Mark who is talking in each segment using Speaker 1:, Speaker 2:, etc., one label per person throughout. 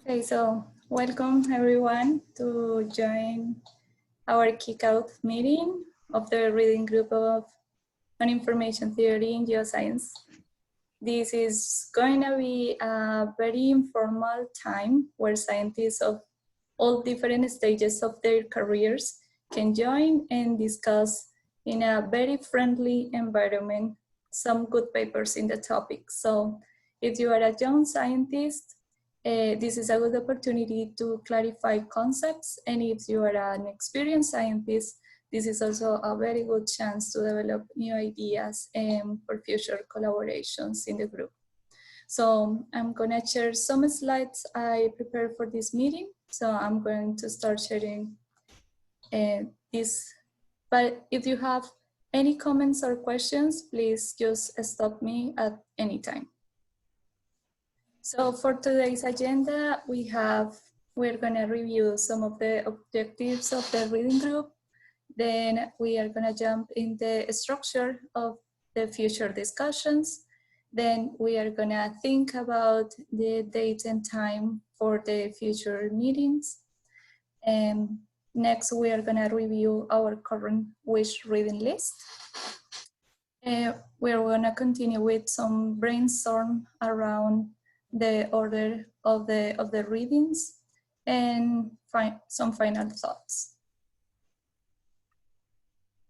Speaker 1: Okay, so welcome everyone to join our Kickoff meeting of the reading group on information theory in geoscience. This is going to be a very informal time where scientists of all different stages of their careers can join and discuss in a very friendly environment some good papers in the topic. So if you are a young scientist, this is a good opportunity to clarify concepts, and if you are an experienced scientist, this is also a very good chance to develop new ideas for future collaborations in the group. So I'm gonna share some slides I prepared for this meeting. So I'm going to start sharing this, but if you have any comments or questions, please just stop me at any time. So for today's agenda, we're gonna review some of the objectives of the reading group. Then we are gonna jump in the structure of the future discussions. Then we are gonna think about the date and time for the future meetings. And next we are gonna review our current wish reading list. We're gonna continue with some brainstorm around the order of the readings and some final thoughts.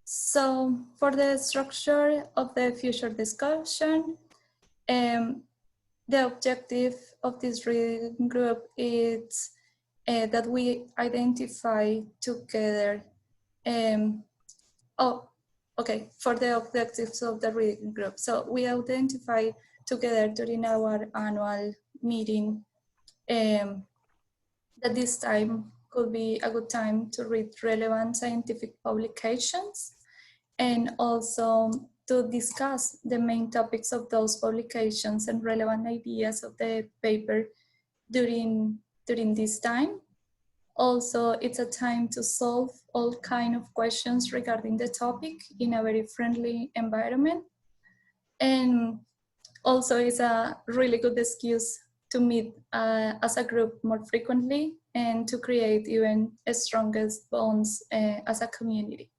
Speaker 1: So for the structure of the future discussion, the objective of this reading group is that we identify together, for the objectives of the reading group. So we identify together during our annual meeting that this time could be a good time to read relevant scientific publications and also to discuss the main topics of those publications and relevant ideas of the paper during this time. Also, it's a time to solve all kinds of questions regarding the topic in a very friendly environment. And also it's a really good excuse to meet as a group more frequently and to create even strongest bonds as a community.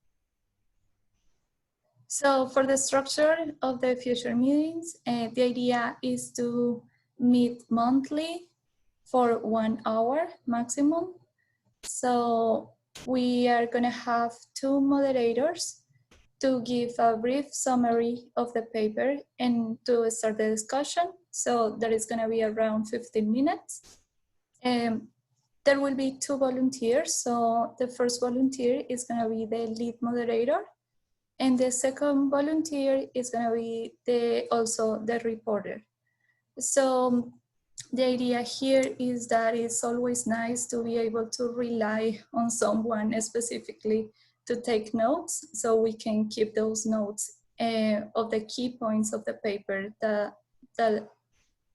Speaker 1: So for the structure of the future meetings, the idea is to meet monthly for 1 hour maximum. So we are gonna have 2 moderators to give a brief summary of the paper and to start the discussion. So that is gonna be around 15 minutes. There will be 2 volunteers. So the first volunteer is gonna be the lead moderator, and the second volunteer is gonna be also the reporter. So the idea here is that it's always nice to be able to rely on someone specifically to take notes, so we can keep those notes of the key points of the paper that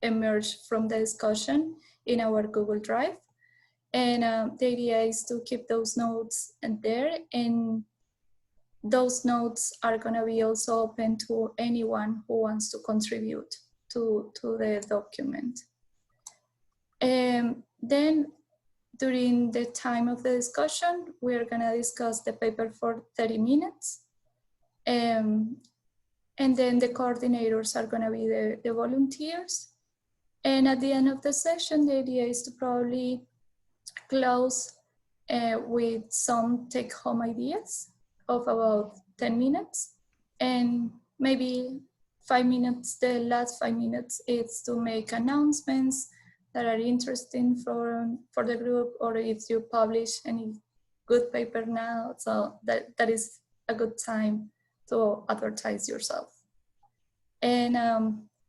Speaker 1: emerge from the discussion in our Google Drive. And the idea is to keep those notes in there, and those notes are going to be also open to anyone who wants to contribute to the document. Then during the time of the discussion, we're going to discuss the paper for 30 minutes. And then the coordinators are going to be the volunteers. And at the end of the session, the idea is to probably close with some take-home ideas of about 10 minutes. And maybe 5 minutes, the last 5 minutes, is to make announcements that are interesting for the group, or if you publish any good paper now, so that is a good time to advertise yourself. And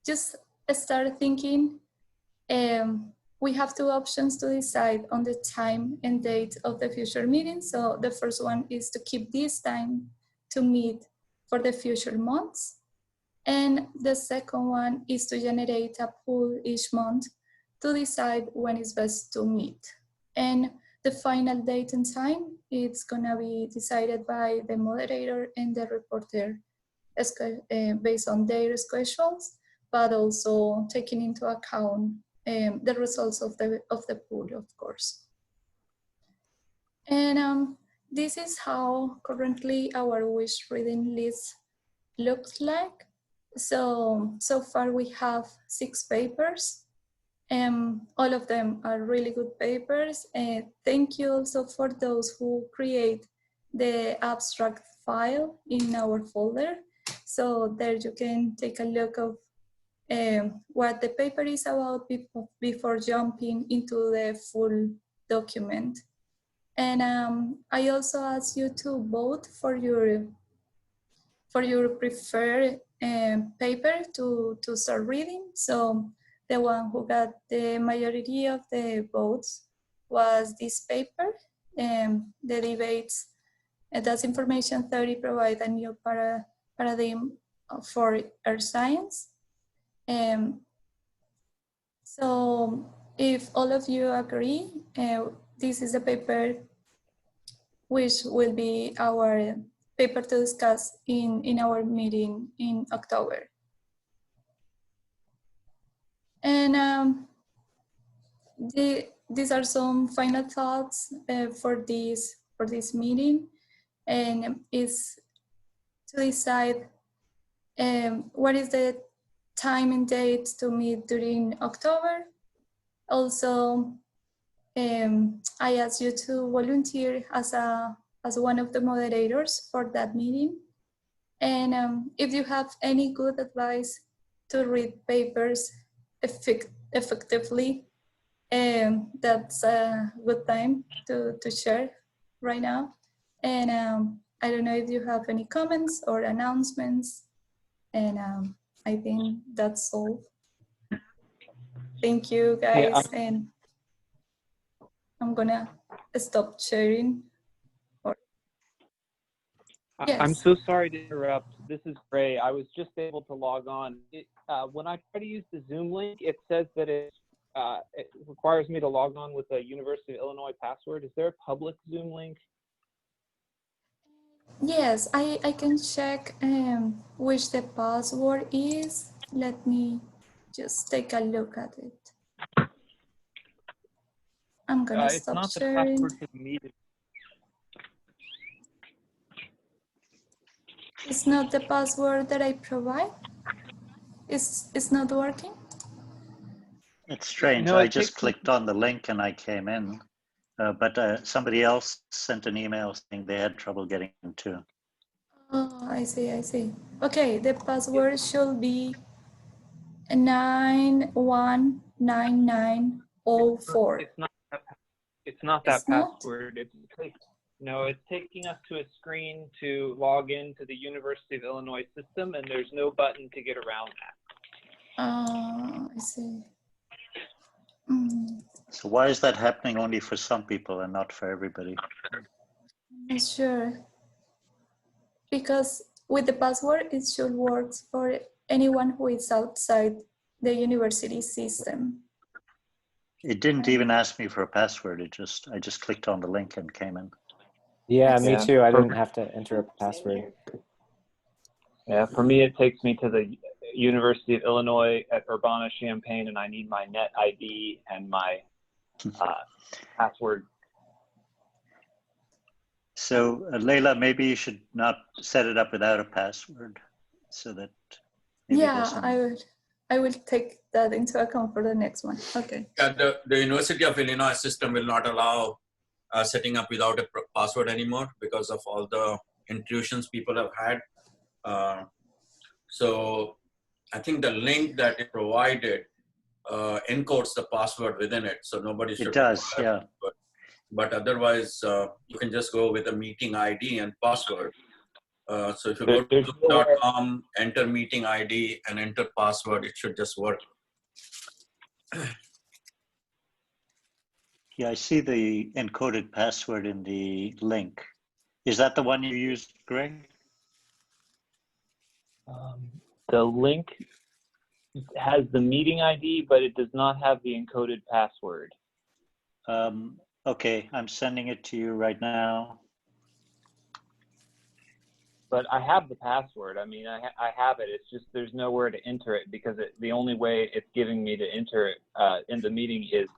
Speaker 1: just start thinking, we have 2 options to decide on the time and date of the future meeting. So the first one is to keep this time to meet for the future months. And the second one is to generate a pool each month to decide when it's best to meet. And the final date and time, it's gonna be decided by the moderator and the reporter based on their schedules, but also taking into account the results of the pool, of course. And this is how currently our wish reading list looks like. So far we have 6 papers. All of them are really good papers. And thank you also for those who create the abstract file in our folder. So there you can take a look of what the paper is about before jumping into the full document. And I also ask you to vote for your preferred paper to start reading. So the one who got the majority of the votes was this paper. The debates, does information theory provide a new paradigm for earth science? So if all of you agree, this is a paper which will be our paper to discuss in our meeting in October. And these are some final thoughts for this meeting, and is to decide what is the time and date to meet during October. Also, I ask you to volunteer as one of the moderators for that meeting. And if you have any good advice to read papers effectively, that's a good time to share right now. And I don't know if you have any comments or announcements. And I think that's all. Thank you, guys.
Speaker 2: Yeah,
Speaker 1: and I'm gonna stop sharing. Yes.
Speaker 2: I'm so sorry to interrupt. This is Ray. I was just able to log on. When I try to use the Zoom link, it says that it requires me to log on with a University of Illinois password. Is there a public Zoom link?
Speaker 1: Yes, I can check which the password is. Let me just take a look at it. I'm gonna stop sharing.
Speaker 2: It's not the password for the meeting.
Speaker 1: It's not the password that I provide? It's not working?
Speaker 3: It's strange.
Speaker 2: No,
Speaker 3: I just clicked on the link and I came in, but somebody else sent an email saying they had trouble getting in too.
Speaker 1: Oh, I see. Okay, the password should be 919904.
Speaker 2: It's not that password. It's taking us to a screen to log into the University of Illinois system, and there's no button to get around that.
Speaker 1: I see.
Speaker 3: So why is that happening only for some people and not for everybody?
Speaker 1: Not sure. Because with the password, it should work for anyone who is outside the university system.
Speaker 3: It didn't even ask me for a password. I just clicked on the link and came in.
Speaker 4: Yeah, me too. I didn't have to enter a password.
Speaker 2: Yeah, for me, it takes me to the University of Illinois at Urbana-Champaign, and I need my net ID and my password.
Speaker 3: So Leila, maybe you should not set it up without a password, so that.
Speaker 1: Yeah, I will take that into account for the next one. Okay.
Speaker 5: Yeah, the University of Illinois system will not allow setting up without a password anymore because of all the intrusions people have had. So I think the link that it provided encodes the password within it, so nobody should.
Speaker 3: It does, yeah.
Speaker 5: But otherwise, you can just go with a meeting ID and password. So if you go to zoom.com, enter meeting ID and enter password, it should just work.
Speaker 3: Yeah, I see the encoded password in the link. Is that the one you used, Greg?
Speaker 2: The link has the meeting ID, but it does not have the encoded password.
Speaker 3: Okay, I'm sending it to you right now.
Speaker 2: but I have the password. I mean, I have it. It's just there's nowhere to enter it because the only way it's giving me to enter it in the meeting is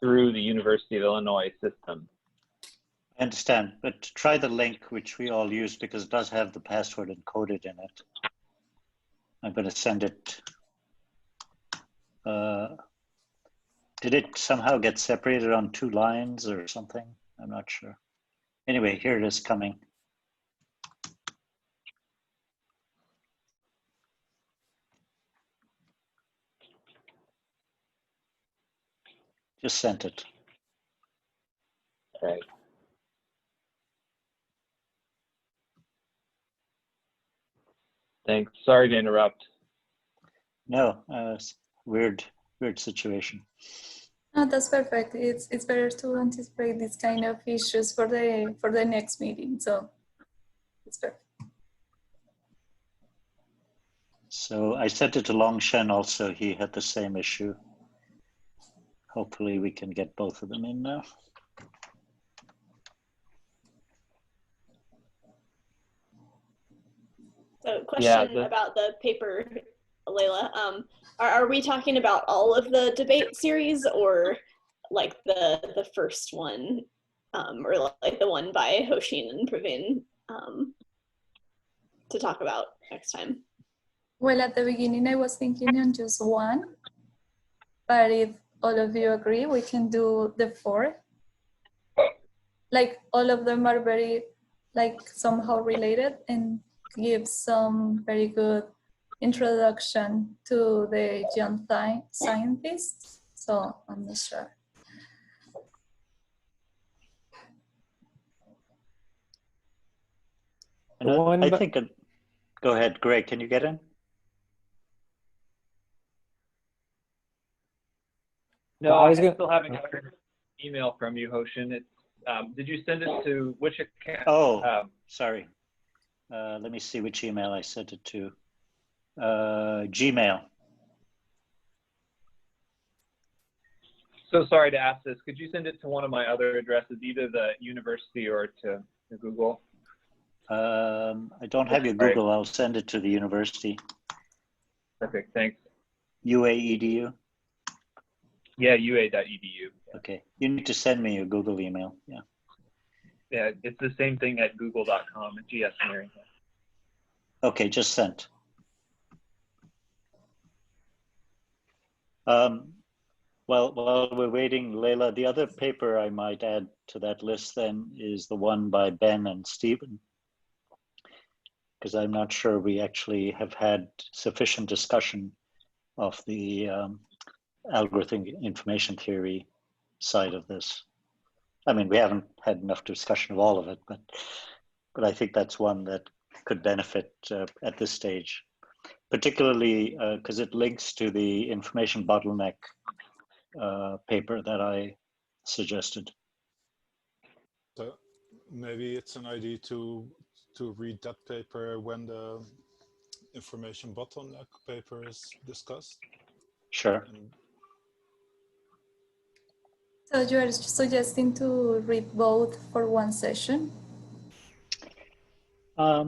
Speaker 2: through the University of Illinois system.
Speaker 3: I understand, but try the link which we all use because it does have the password encoded in it. I'm going to send it. Did it somehow get separated on 2 lines or something? I'm not sure. Anyway, here it is coming. Just sent it.
Speaker 2: Right. Thanks. Sorry to interrupt.
Speaker 3: No, weird situation.
Speaker 1: No, that's perfect. It's better to anticipate this kind of issues for the next meeting. So it's perfect.
Speaker 3: So I sent it to Longshan also. He had the same issue. Hopefully we can get both of them in now.
Speaker 6: So question about the paper, Layla. Are we talking about all of the debate series or like the first one or like the one by Hoshin and Praveen to talk about next time?
Speaker 1: Well, at the beginning, I was thinking on just one, but if all of you agree, we can do the 4. Like all of them are very, like somehow related and give some very good introduction to the young scientists. So I'm not sure.
Speaker 3: And I think, go ahead, Greg, can you get in?
Speaker 2: No, I still haven't got an email from you, Hoshin. It's, did you send it to which account?
Speaker 3: Oh, sorry. Let me see which email I sent it to. Gmail.
Speaker 2: So sorry to ask this. Could you send it to one of my other addresses, either the university or to Google?
Speaker 3: I don't have your Google. I'll send it to the university.
Speaker 2: Perfect. Thanks.
Speaker 3: UAEDU?
Speaker 2: Yeah, ua.edu.
Speaker 3: Okay. You need to send me your Google email. Yeah.
Speaker 2: Yeah, it's the same thing at google.com at GS.
Speaker 3: Okay, just sent. Well, while we're waiting, Layla, the other paper I might add to that list then is the one by Ben and Stephen, because I'm not sure we actually have had sufficient discussion of the algorithmic information theory side of this. I mean, we haven't had enough discussion of all of it, but I think that's one that could benefit at this stage, particularly because it links to the information bottleneck paper that I suggested.
Speaker 7: So maybe it's an idea to read that paper when the information bottleneck paper is discussed.
Speaker 3: Sure.
Speaker 1: So you are suggesting to read both for one session?
Speaker 3: I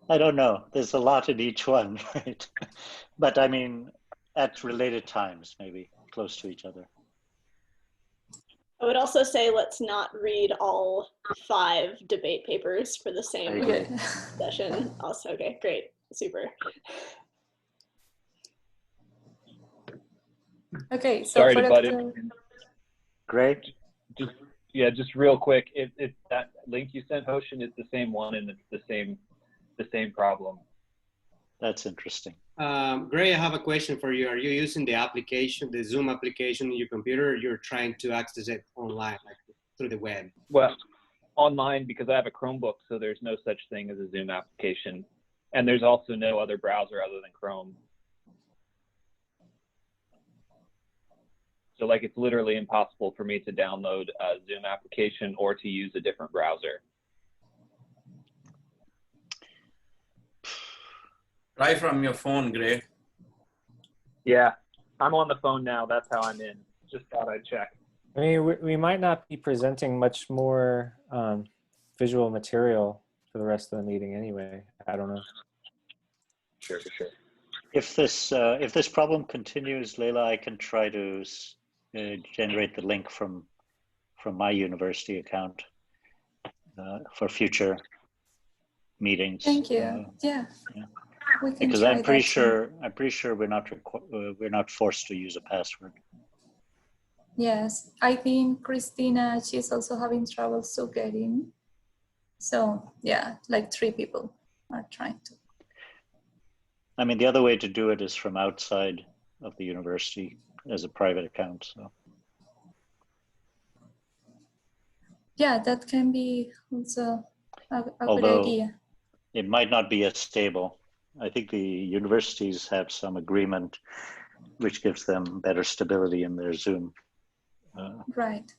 Speaker 3: don't know. There's a lot in each one, right? But I mean, at related times, maybe close to each other.
Speaker 6: I would also say let's not read all 5 debate papers for the same session. Also, okay, great, super.
Speaker 1: Okay, so
Speaker 2: sorry
Speaker 1: for
Speaker 2: to butt in.
Speaker 3: Great.
Speaker 2: Just real quick. If that link you sent, Hoshin, is the same one and it's the same problem.
Speaker 3: That's interesting.
Speaker 8: Gray, I have a question for you. Are you using the application, the Zoom application in your computer, or you're trying to access it online, like through the web?
Speaker 2: Well, online because I have a Chromebook, so there's no such thing as a Zoom application. And there's also no other browser other than Chrome. So like it's literally impossible for me to download a Zoom application or to use a different browser.
Speaker 5: Try from your phone, Gray.
Speaker 2: Yeah, I'm on the phone now. That's how I'm in. Just thought I'd check.
Speaker 4: I mean, we might not be presenting much more visual material for the rest of the meeting anyway. I don't know.
Speaker 5: Sure.
Speaker 3: If this problem continues, Leila, I can try to generate the link from my university account for future meetings.
Speaker 1: Thank you. Yeah. We can
Speaker 3: Because
Speaker 1: try
Speaker 3: I'm pretty
Speaker 1: that
Speaker 3: sure we're not forced to use a password.
Speaker 1: Yes, I think Christina, she's also having trouble to get in. So yeah, like 3 people are trying to.
Speaker 3: I mean, the other way to do it is from outside of the university as a private account. So
Speaker 1: Yeah, that can be also a good
Speaker 3: although
Speaker 1: idea.
Speaker 3: it might not be as stable. I think the universities have some agreement which gives them better stability in their Zoom.
Speaker 1: Right.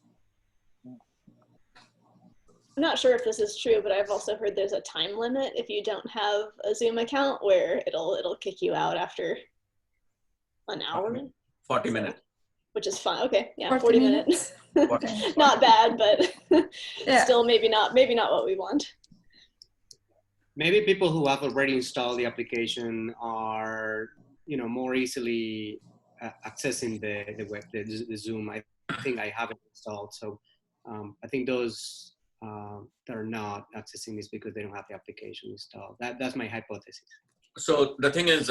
Speaker 6: I'm not sure if this is true, but I've also heard there's a time limit if you don't have a Zoom account where it'll kick you out after an hour.
Speaker 5: 40 minutes.
Speaker 6: Which is fine. Okay, yeah,
Speaker 1: 40
Speaker 6: 40 minutes.
Speaker 1: Okay.
Speaker 6: Not bad, but
Speaker 1: Yeah.
Speaker 6: still maybe not what we want.
Speaker 8: Maybe people who have already installed the application are, more easily accessing the Zoom. I think I have it installed, so I think those that are not accessing this because they don't have the application installed. That's my hypothesis.
Speaker 5: So the thing is,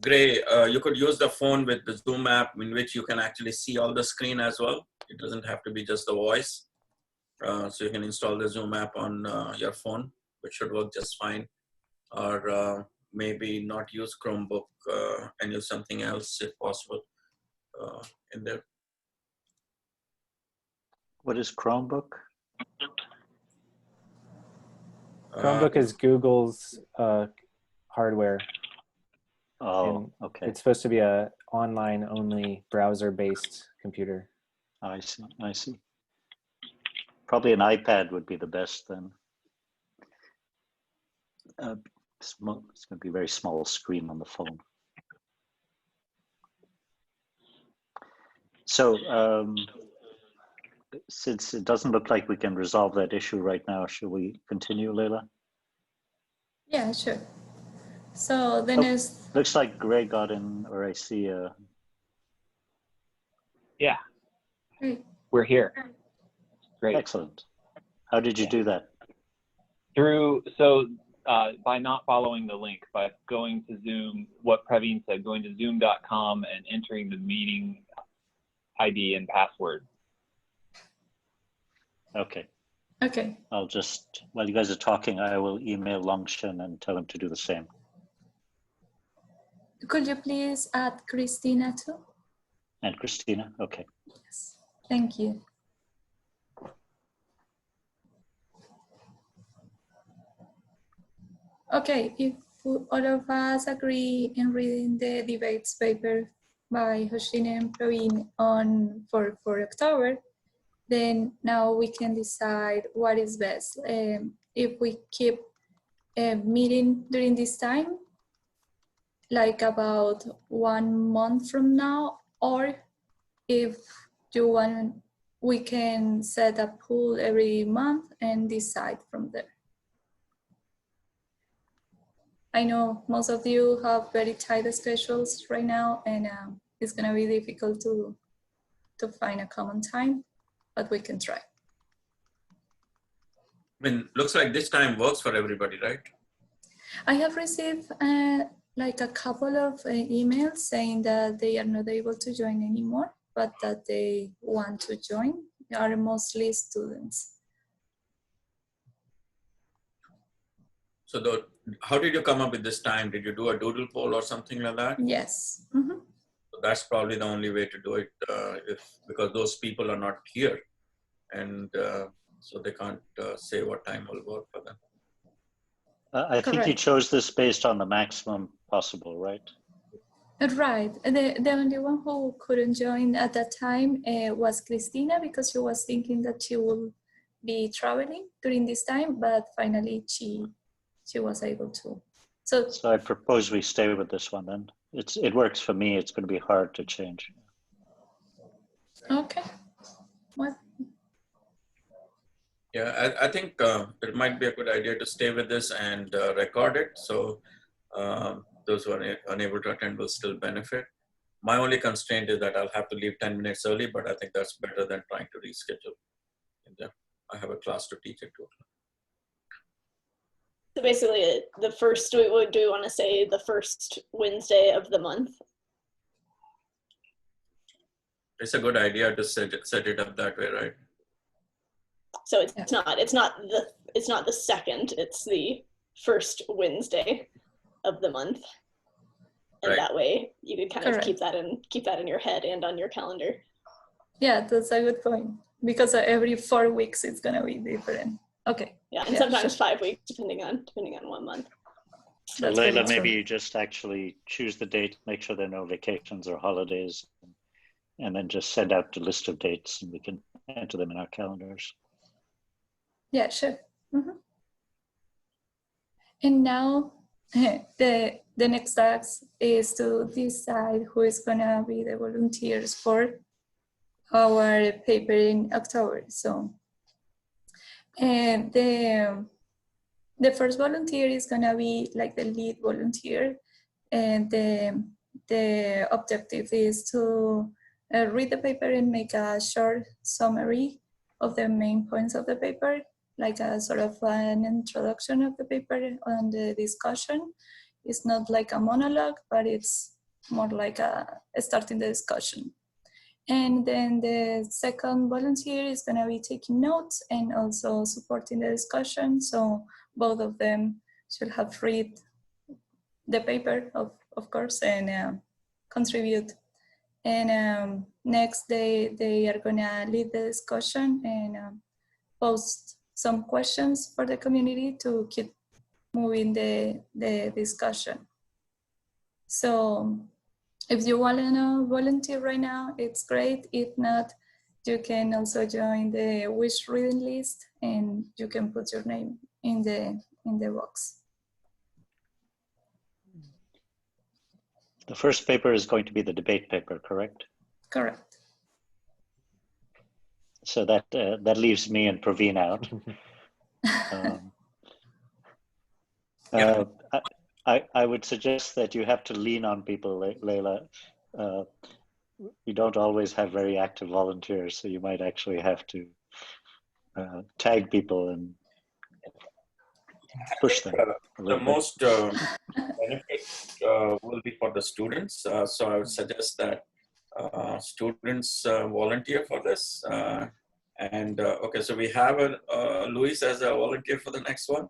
Speaker 5: Gray, you could use the phone with the Zoom app in which you can actually see all the screen as well. It doesn't have to be just the voice. So you can install the Zoom app on your phone, which should work just fine. Or maybe not use Chromebook and use something else if possible in there.
Speaker 3: What is Chromebook?
Speaker 4: Chromebook is Google's hardware.
Speaker 3: Oh, okay.
Speaker 4: It's supposed to be a online only browser-based computer.
Speaker 3: I see. Probably an iPad would be the best then. It's going to be a very small screen on the phone. So since it doesn't look like we can resolve that issue right now, should we continue, Leila?
Speaker 1: Yeah, sure. So then
Speaker 3: Looks like Greg got in, or I see
Speaker 2: Yeah,
Speaker 1: Great.
Speaker 2: we're here. Great.
Speaker 3: Excellent. How did you do that?
Speaker 2: By not following the link, but going to Zoom, what Praveen said, going to zoom.com and entering the meeting ID and password.
Speaker 3: Okay.
Speaker 1: Okay.
Speaker 3: I'll just, while you guys are talking, I will email Longshan and tell him to do the same.
Speaker 1: Could you please add Christina too?
Speaker 3: And Christina? Okay.
Speaker 1: Yes. Thank you. Okay, if all of us agree in reading the debates paper by Hoshine and Praveen for October, then now we can decide what is best. If we keep meeting during this time, like about 1 month from now, or if you want, we can set a poll every month and decide from there. I know most of you have very tight schedules right now, and it's gonna be difficult to find a common time, but we can try.
Speaker 5: I mean, looks like this time works for everybody, right?
Speaker 1: I have received like a couple of emails saying that they are not able to join anymore, but that they want to join. They are mostly students.
Speaker 5: So how did you come up with this time? Did you do a doodle poll or something like that?
Speaker 1: Yes. Mm-hmm.
Speaker 5: So that's probably the only way to do it because those people are not here. And so they can't say what time will work for them.
Speaker 3: I think you chose this based on the maximum possible, right?
Speaker 1: Right. The only one who couldn't join at that time was Christina, because she was thinking that she will be traveling during this time, but finally she was able to. So
Speaker 3: I propose we stay with this one then. It works for me. It's going to be hard to change.
Speaker 1: Okay. Well,
Speaker 5: Yeah, I think it might be a good idea to stay with this and record it. So those who are unable to attend will still benefit. My only constraint is that I'll have to leave 10 minutes early, but I think that's better than trying to reschedule. And, I have a class to teach at 2 o'clock.
Speaker 6: So basically, the first, do we want to say the first Wednesday of the month?
Speaker 5: It's a good idea to set it up that way, right?
Speaker 6: So it's not the second, it's the first Wednesday of the month. And
Speaker 5: right.
Speaker 6: That way you can kind
Speaker 1: Correct.
Speaker 6: of keep that in your head and on your calendar.
Speaker 1: Yeah, that's a good point. Because every 4 weeks it's gonna be different. Okay.
Speaker 6: Yeah, and sometimes 5 weeks, depending on 1 month.
Speaker 3: So
Speaker 1: That's
Speaker 3: Leila,
Speaker 1: very
Speaker 3: maybe
Speaker 1: true.
Speaker 3: you just actually choose the date, make sure there are no vacations or holidays, and then just send out the list of dates and we can enter them in our calendars.
Speaker 1: Yeah, sure. Mm-hmm. And now the next task is to decide who is gonna be the volunteers for our paper in October. So and the first volunteer is gonna be like the lead volunteer, and the objective is to read the paper and make a short summary of the main points of the paper, like a sort of an introduction of the paper on the discussion. It's not like a monologue, but it's more like starting the discussion. And then the second volunteer is gonna be taking notes and also supporting the discussion. So both of them should have read the paper, of course, and contribute. And next they are gonna lead the discussion and post some questions for the community to keep moving the discussion. So if you want to volunteer right now, it's great. If not, you can also join the wish reading list and you can put your name in the box.
Speaker 3: The first paper is going to be the debate paper, correct?
Speaker 1: Correct.
Speaker 3: So that that leaves me and Praveen out. I would suggest that you have to lean on people, Leila. We don't always have very active volunteers, so you might actually have to tag people and push them.
Speaker 5: The most benefit will be for the students. So I would suggest that students volunteer for this. Okay, so we have Luis as a volunteer for the next one.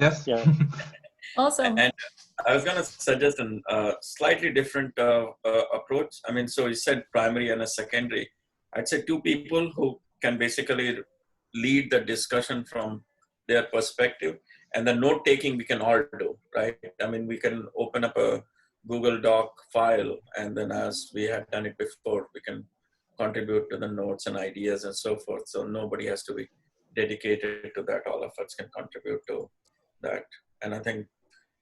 Speaker 9: Yes.
Speaker 3: Yeah.
Speaker 1: Awesome.
Speaker 5: And I was going to suggest a slightly different approach. I mean, so you said primary and a secondary. I'd say 2 people who can basically lead the discussion from their perspective, and the note taking we can all do, right? I mean, we can open up a Google Doc file, and then as we had done it before, we can contribute to the notes and ideas and so forth. So nobody has to be dedicated to that. All of us can contribute to that. And I think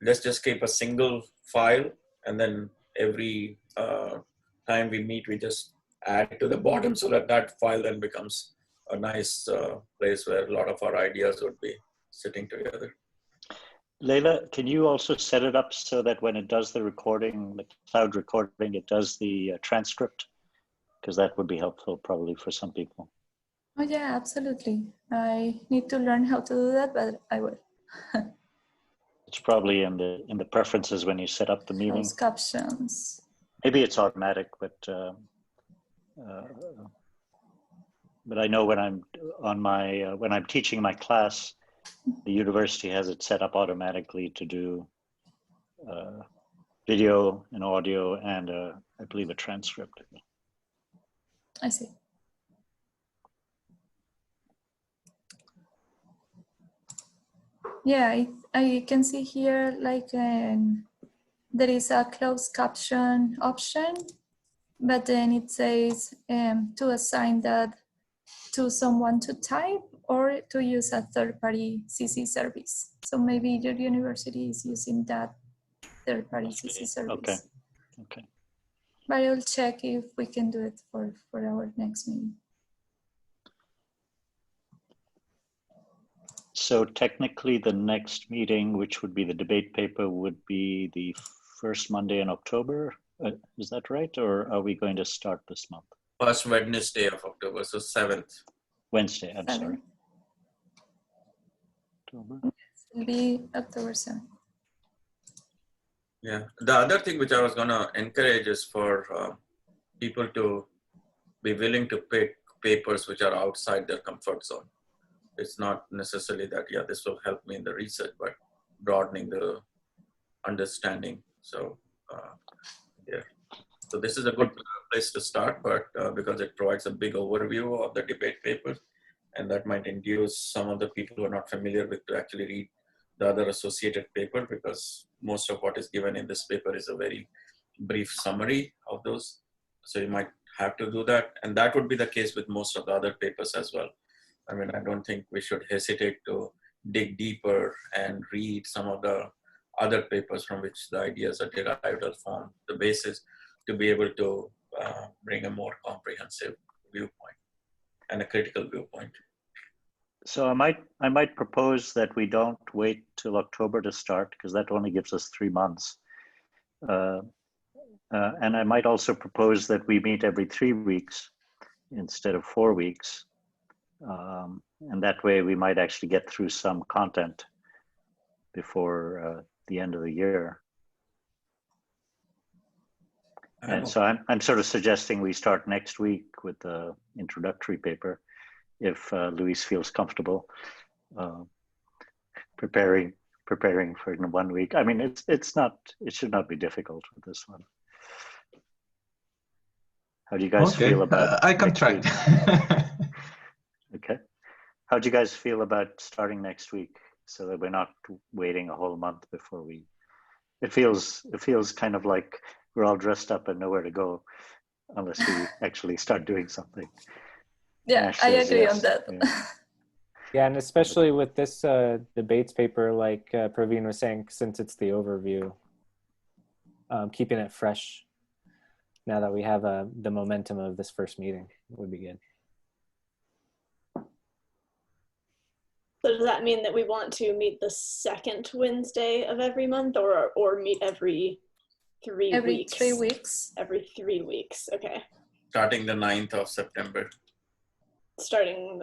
Speaker 5: let's just keep a single file, and then every time we meet, we just add to the bottom so that that file then becomes a nice place where a lot of our ideas would be sitting together.
Speaker 3: Leila, can you also set it up so that when it does the recording, the cloud recording, it does the transcript? Because that would be helpful probably for some people.
Speaker 1: Oh yeah, absolutely. I need to learn how to do that, but I will.
Speaker 3: It's probably in the preferences when you set up the meeting.
Speaker 1: Those captions.
Speaker 3: Maybe it's automatic, but I know when I'm on my when I'm teaching my class, the university has it set up automatically to do video and audio and I believe a transcript.
Speaker 1: I see. Yeah, I can see here like there is a closed caption option, but then it says to assign that to someone to type or to use a third-party CC service. So maybe your university is using that third-party CC service.
Speaker 3: Okay. Okay.
Speaker 1: But I'll check if we can do it for our next meeting.
Speaker 3: So technically the next meeting, which would be the debate paper, would be the first Monday in October. Is that right? Or are we going to start this month?
Speaker 5: First Wednesday of October, so 7th.
Speaker 3: Wednesday, I'm sorry.
Speaker 1: October. It'll be October 7th.
Speaker 5: Yeah. The other thing which I was going to encourage is for people to be willing to pick papers which are outside their comfort zone. It's not necessarily that, yeah, this will help me in the research, but broadening the understanding. So, yeah. So this is a good place to start, but because it provides a big overview of the debate papers, and that might induce some of the people who are not familiar with to actually read the other associated paper, because most of what is given in this paper is a very brief summary of those. So you might have to do that. And that would be the case with most of the other papers as well. I mean, I don't think we should hesitate to dig deeper and read some of the other papers from which the ideas are derived or formed, the basis to be able to bring a more comprehensive viewpoint and a critical viewpoint.
Speaker 3: So I might propose that we don't wait till October to start, because that only gives us 3 months. And I might also propose that we meet every 3 weeks instead of 4 weeks. And that way we might actually get through some content before the end of the year. And so I'm sort of suggesting we start next week with the introductory paper, if Luis feels comfortable preparing for in 1 week. I mean, it should not be difficult with this one. How do you guys feel about?
Speaker 9: I can try.
Speaker 3: Okay. How do you guys feel about starting next week, so that we're not waiting a whole month before we? It feels kind of like we're all dressed up and nowhere to go, unless we actually start doing something.
Speaker 1: Yeah, I agree on that.
Speaker 3: Yeah.
Speaker 4: Yeah, and especially with this debates paper, like Praveen was saying, since it's the overview, keeping it fresh now that we have the momentum of this first meeting would be good.
Speaker 6: So does that mean that we want to meet the second Wednesday of every month, or meet every 3 weeks?
Speaker 1: 3 weeks.
Speaker 6: Every 3 weeks, okay.
Speaker 5: Starting the 9th of September.
Speaker 6: Starting.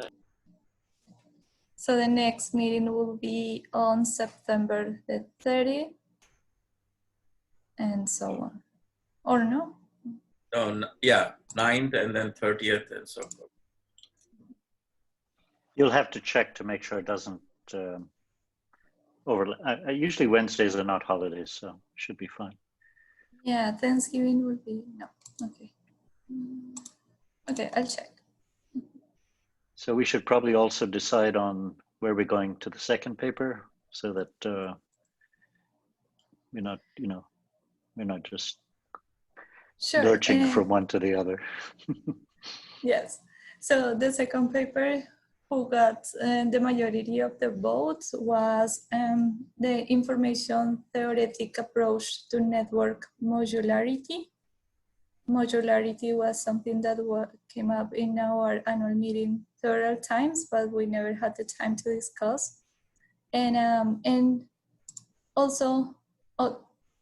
Speaker 1: So the next meeting will be on September the 30th, and so on. Or no?
Speaker 5: Oh, yeah, 9th and then 30th and so forth.
Speaker 3: You'll have to check to make sure it doesn't overlap. Usually Wednesdays are not holidays, so it should be fine.
Speaker 1: Yeah, Thanksgiving will be, no, okay. Okay, I'll check.
Speaker 3: So we should probably also decide on where we're going to the second paper, so that we're not just lurching from one to the other.
Speaker 1: Yes. So the second paper who got the majority of the votes was the information theoretic approach to network modularity. Modularity was something that came up in our annual meeting several times, but we never had the time to discuss. And also,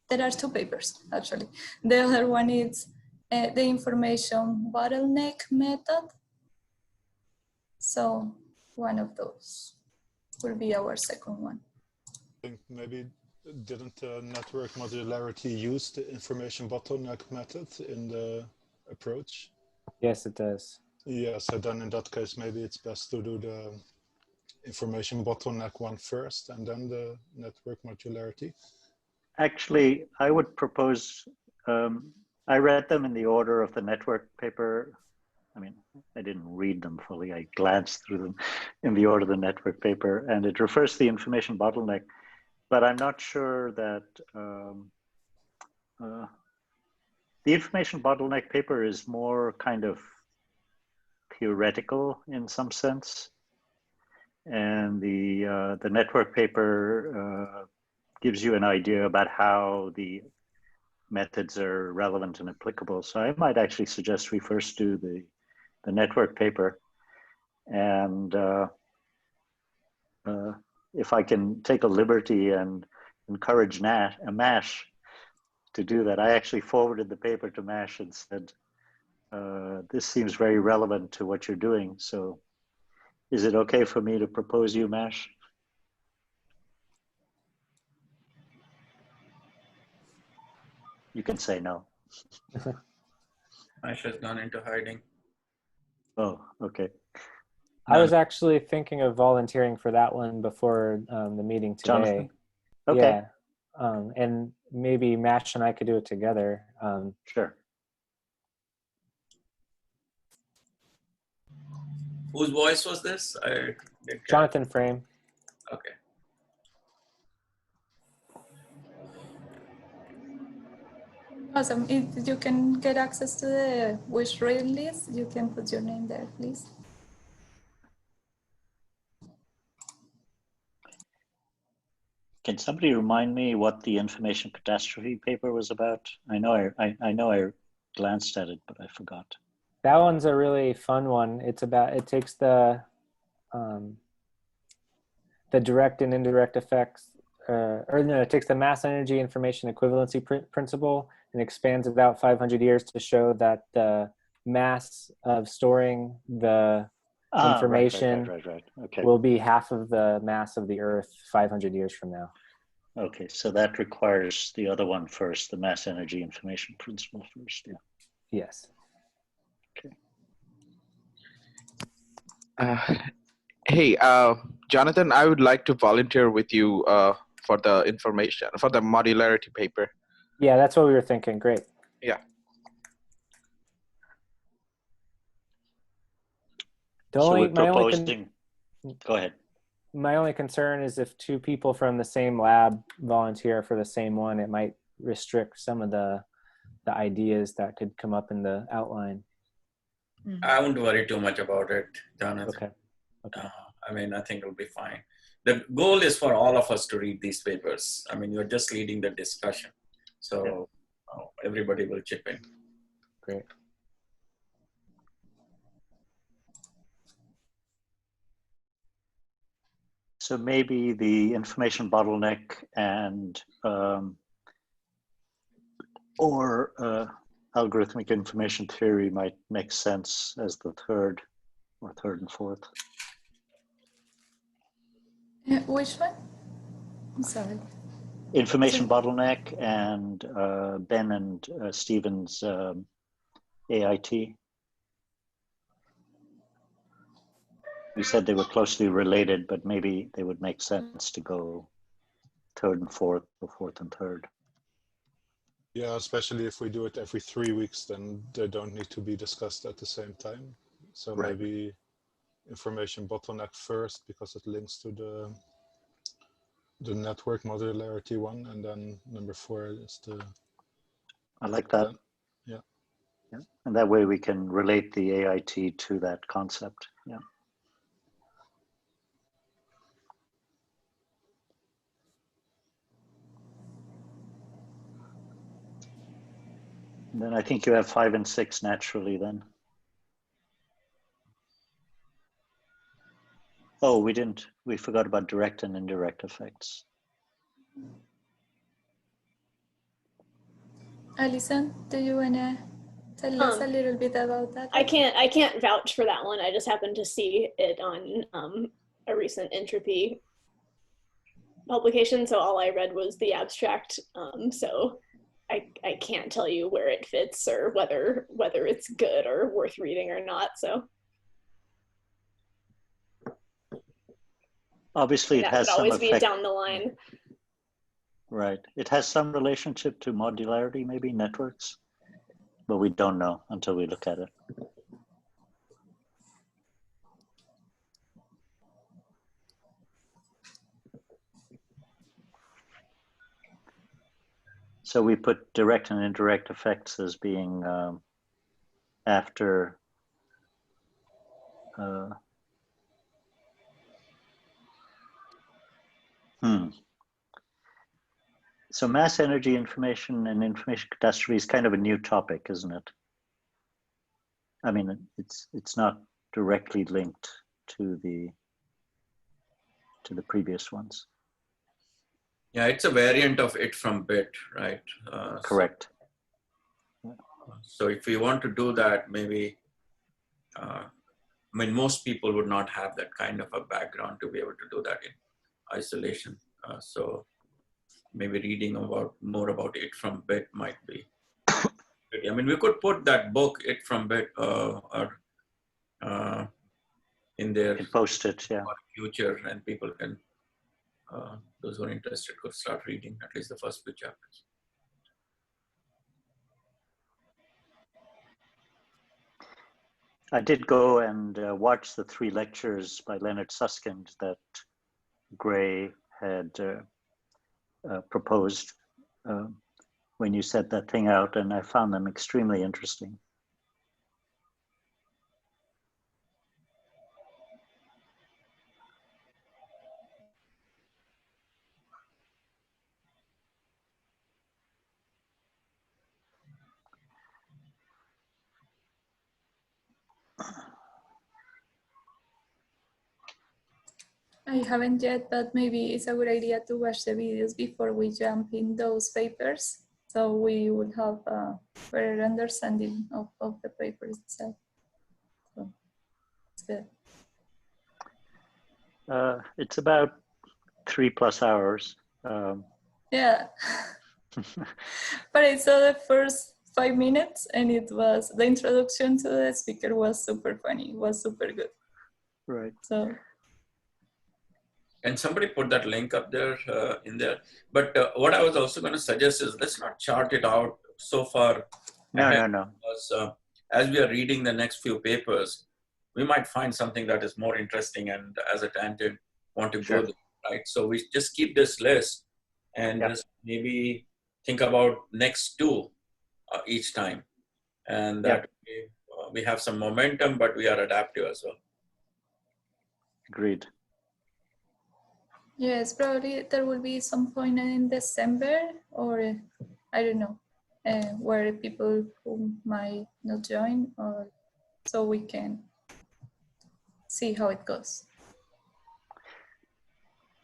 Speaker 1: there are 2 papers actually. The other one is the information bottleneck method. So one of those will be our second one.
Speaker 7: I think maybe didn't network modularity use the information bottleneck method in the approach?
Speaker 4: Yes, it does.
Speaker 7: Yeah, so then in that case, maybe it's best to do the information bottleneck one first and then the network modularity.
Speaker 3: Actually, I would propose, I read them in the order of the network paper. I mean, I didn't read them fully. I glanced through them in the order of the network paper, and it refers to the information bottleneck, but I'm not sure that the information bottleneck paper is more kind of theoretical in some sense. And the network paper gives you an idea about how the methods are relevant and applicable. So I might actually suggest we first do the network paper, and if I can take a liberty and encourage MASH to do that, I actually forwarded the paper to MASH and said, this seems very relevant to what you're doing. So is it okay for me to propose you, MASH? You can say no.
Speaker 5: Ash has gone into hiding.
Speaker 3: Oh, okay.
Speaker 4: I was actually thinking of volunteering for that one before the meeting today.
Speaker 3: Jonathan? Okay.
Speaker 4: Yeah, and maybe Mash and I could do it together.
Speaker 3: Sure.
Speaker 5: Whose voice was this?
Speaker 4: Jonathan Frame.
Speaker 5: Okay.
Speaker 1: Awesome. If you can get access to the wish reading list, you can put your name there, please.
Speaker 3: Can somebody remind me what the information catastrophe paper was about? I know I glanced at it, but I forgot.
Speaker 4: That one's a really fun one. It's about, it takes the direct and indirect effects, it takes the mass energy information equivalency principle and expands it out 500 years to show that the mass of storing the information
Speaker 3: right. Okay.
Speaker 4: will be half of the mass of the Earth 500 years from now.
Speaker 3: Okay, so that requires the other one first, the mass energy information principle first. Yeah.
Speaker 4: Yes.
Speaker 3: Okay.
Speaker 9: Hey, Jonathan, I would like to volunteer with you for the information, for the modularity paper.
Speaker 4: Yeah, that's what we were thinking. Great.
Speaker 9: Yeah.
Speaker 3: So we're proposing, go ahead.
Speaker 4: My only concern is if two people from the same lab volunteer for the same one, it might restrict some of the ideas that could come up in the outline.
Speaker 5: I wouldn't worry too much about it, Jonathan.
Speaker 4: Okay.
Speaker 5: I mean, I think it'll be fine. The goal is for all of us to read these papers. I mean, you're just leading the discussion. So everybody will chip in.
Speaker 4: Great.
Speaker 3: So maybe the information bottleneck and or algorithmic information theory might make sense as the third and fourth.
Speaker 1: Which one? I'm sorry.
Speaker 3: Information bottleneck and Ben and Stephen's AIT. We said they were closely related, but maybe they would make sense to go third and fourth or fourth and third.
Speaker 7: Yeah, especially if we do it every 3 weeks, then they don't need to be discussed at the same time. So maybe information bottleneck first because it links to the network modularity one, and then number 4 is the.
Speaker 3: I like that.
Speaker 7: Yeah.
Speaker 3: And that way we can relate the AIT to that concept. Yeah. And then I think you have 5 and 6 naturally then. Oh, we forgot about direct and indirect effects.
Speaker 1: Alison, do you wanna tell us a little bit about that?
Speaker 6: I can't vouch for that one. I just happened to see it on a recent entropy publication, so all I read was the abstract. So I can't tell you where it fits or whether it's good or worth reading or not. So
Speaker 3: obviously it has
Speaker 6: that
Speaker 3: some
Speaker 6: would always
Speaker 3: effect.
Speaker 6: be down the line.
Speaker 3: Right. It has some relationship to modularity, maybe networks, but we don't know until we look at it. So we put direct and indirect effects as being after So mass energy information and information catastrophe is kind of a new topic, isn't it? I mean, it's not directly linked to the to the previous ones.
Speaker 5: Yeah, it's a variant of it from bit, right?
Speaker 3: Correct.
Speaker 5: So if we want to do that, maybe, I mean, most people would not have that kind of a background to be able to do that in isolation. So maybe reading more about it from bit might be. I mean, we could put that book, It from Bit, in there.
Speaker 3: You can post it, yeah.
Speaker 5: For future, and people can, those who are interested could start reading at least the first few chapters.
Speaker 3: I did go and watch the 3 lectures by Leonard Susskind that Gray had proposed when you set that thing out, and I found them extremely interesting.
Speaker 1: I haven't yet, but maybe it's a good idea to watch the videos before we jump in those papers, so we would have a better understanding of the paper itself. So it's good.
Speaker 3: It's about 3+ hours.
Speaker 1: Yeah, but I saw the first 5 minutes, and it was, the introduction to the speaker was super funny. It was super good.
Speaker 3: Right.
Speaker 1: So.
Speaker 5: And somebody put that link up there in there. But what I was also going to suggest is let's not chart it out so far.
Speaker 3: No.
Speaker 5: Because as we are reading the next few papers, we might find something that is more interesting and as a tangent want to go there, right? So we just keep this list and just maybe think about next 2 each time. And that we have some momentum, but we are adaptive as well.
Speaker 3: Agreed.
Speaker 1: Yes, probably there will be some point in December, or I don't know, where people who might not join, or so we can see how it goes.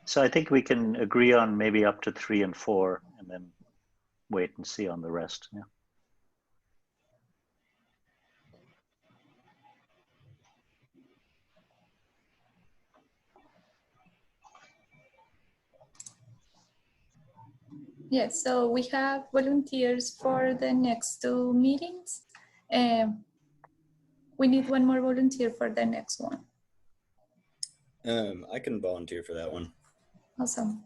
Speaker 3: So I think we can agree on maybe up to 3 and 4, and then wait and see on the rest. Yeah.
Speaker 1: Yes, so we have volunteers for the next 2 meetings. We need 1 more volunteer for the next one.
Speaker 10: I can volunteer for that one.
Speaker 1: Awesome.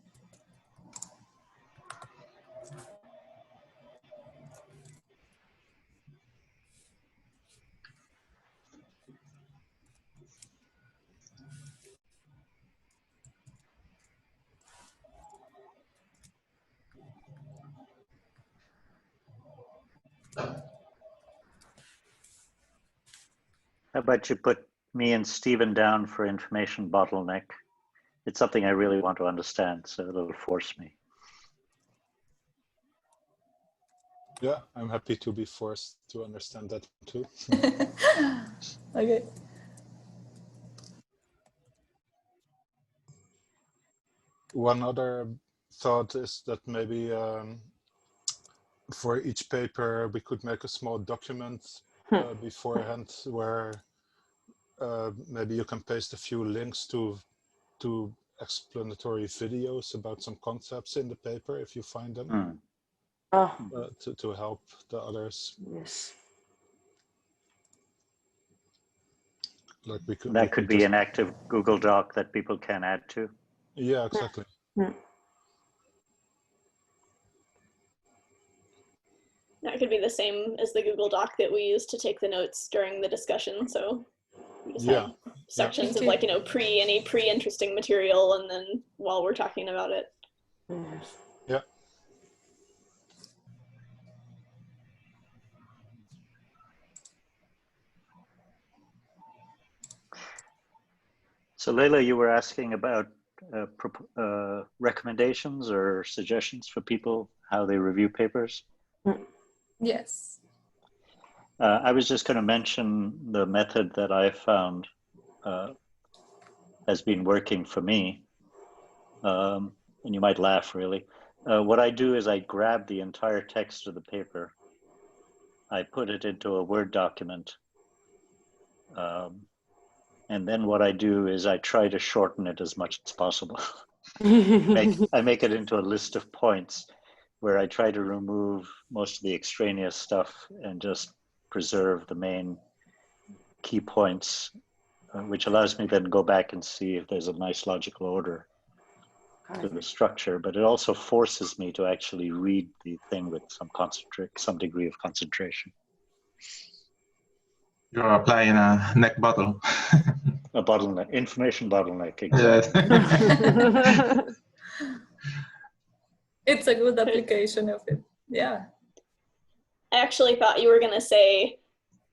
Speaker 3: How about you put me and Stephen down for information bottleneck? It's something I really want to understand, so it'll force me.
Speaker 7: Yeah, I'm happy to be forced to understand that too.
Speaker 1: Okay.
Speaker 7: One other thought is that maybe for each paper we could make a small document beforehand where maybe you can paste a few links to explanatory videos about some concepts in the paper if you find them. To help the others.
Speaker 11: Yes.
Speaker 7: Like we could.
Speaker 3: That could be an active Google Doc that people can add to.
Speaker 7: Yeah, exactly.
Speaker 6: That could be the same as the Google Doc that we use to take the notes during the discussion. So we just have sections of like, you know, any pre-interesting material, and then while we're talking about it.
Speaker 11: Yes.
Speaker 7: Yeah.
Speaker 3: So Leila, you were asking about recommendations or suggestions for people, how they review papers?
Speaker 1: Yes.
Speaker 3: I was just going to mention the method that I found has been working for me. and you might laugh really. What I do is I grab the entire text of the paper, I put it into a Word document, and then what I do is I try to shorten it as much as possible. I make it into a list of points where I try to remove most of the extraneous stuff and just preserve the main key points, which allows me then to go back and see if there's a nice logical order to the structure, but it also forces me to actually read the thing with some degree of concentration.
Speaker 10: You're applying a neck bottle.
Speaker 3: A bottleneck, information bottleneck, exactly.
Speaker 10: Yes.
Speaker 1: It's a good application of it. Yeah.
Speaker 6: I actually thought you were gonna say,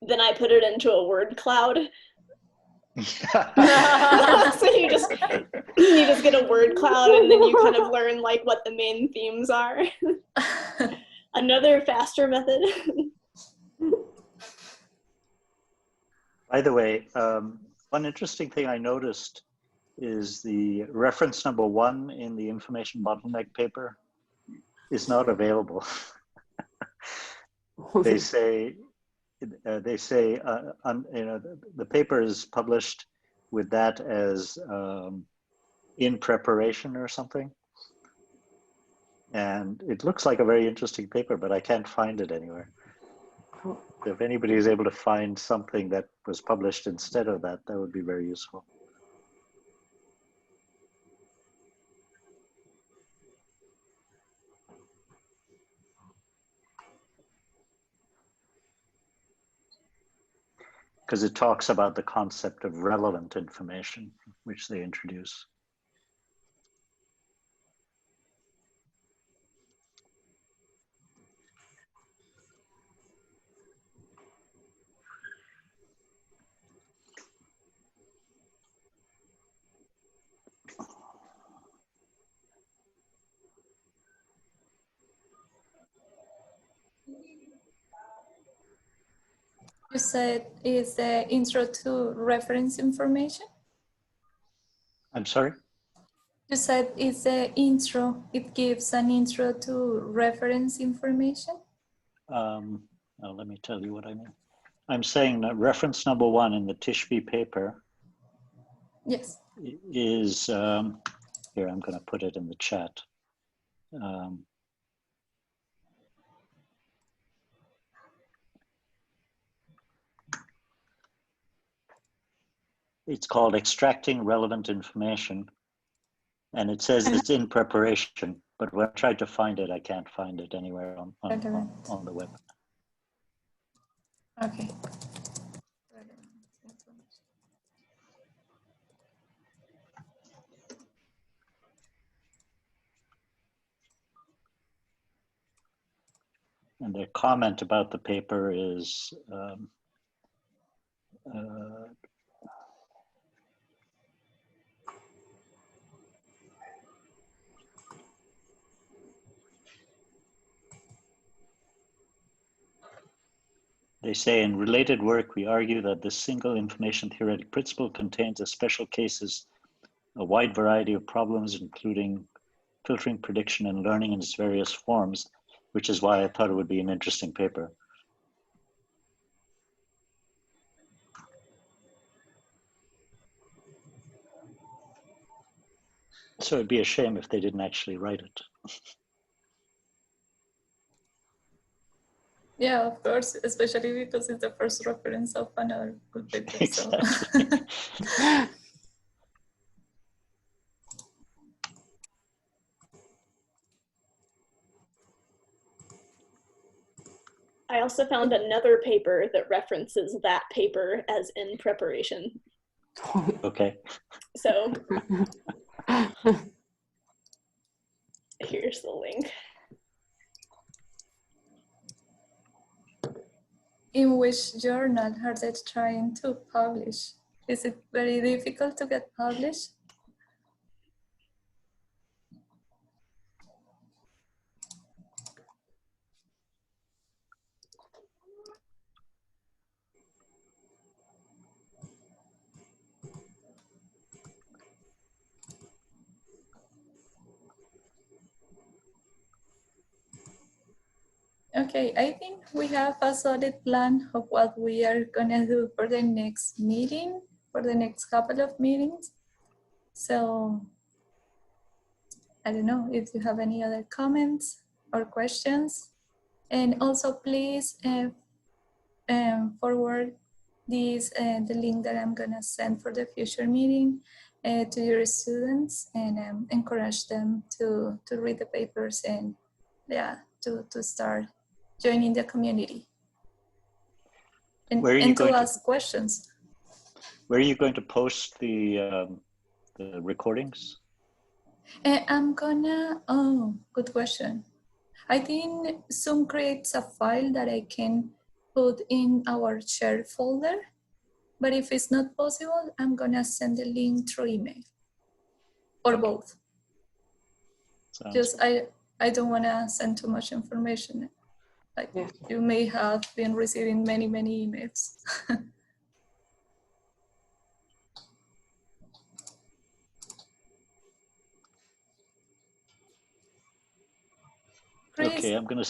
Speaker 6: then I put it into a word cloud. So you just get a word cloud, and then you kind of learn like what the main themes are. Another faster method.
Speaker 3: By the way, one interesting thing I noticed is the reference number 1 in the information bottleneck paper is not available. They say the paper is published with that as in preparation or something. And it looks like a very interesting paper, but I can't find it anywhere. If anybody is able to find something that was published instead of that, that would be very useful. Because it talks about the concept of relevant information, which they introduce.
Speaker 1: You said it's the intro to reference information?
Speaker 3: I'm sorry?
Speaker 1: You said it's the intro, it gives an intro to reference information?
Speaker 3: Well, let me tell you what I mean. I'm saying that reference number 1 in the Tishby paper
Speaker 1: Yes.
Speaker 3: is, here, I'm going to put it in the chat. It's called Extracting Relevant Information, and it says it's in preparation, but when I tried to find it, I can't find it anywhere on the web.
Speaker 1: Okay.
Speaker 3: And their comment about the paper is, they say, in related work, we argue that this single information theoretic principle contains a special cases, a wide variety of problems, including filtering, prediction, and learning in its various forms, which is why I thought it would be an interesting paper. So it'd be a shame if they didn't actually write it.
Speaker 1: Yeah, of course, especially because it's the first reference of another good paper.
Speaker 3: Exactly.
Speaker 1: So.
Speaker 6: I also found another paper that references that paper as in preparation.
Speaker 3: Okay.
Speaker 6: So here's the link.
Speaker 1: In which journal are they trying to publish? Is it very difficult to get published? Okay, I think we have a solid plan of what we are gonna do for the next meeting, for the next couple of meetings. So I don't know if you have any other comments or questions. And also please forward the link that I'm gonna send for the future meeting to your students and encourage them to read the papers and to start joining the community and to ask questions.
Speaker 3: Where are you going to post the recordings?
Speaker 1: I'm gonna, good question. I think Zoom creates a file that I can put in our shared folder, but if it's not possible, I'm gonna send the link through email or both. Just I don't wanna send too much information. Like you may have been receiving many emails. Chris?
Speaker 3: Okay, I'm gonna,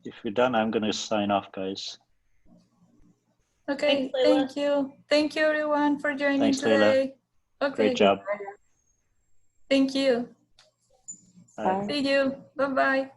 Speaker 3: if you're done, I'm gonna sign off, guys.
Speaker 1: Okay,
Speaker 6: Thanks,
Speaker 1: thank you. Thank you everyone for joining
Speaker 3: Thanks,
Speaker 1: today.
Speaker 3: Leila.
Speaker 1: Okay.
Speaker 3: Great job.
Speaker 1: Thank you.
Speaker 3: Bye.
Speaker 1: See you. Bye-bye.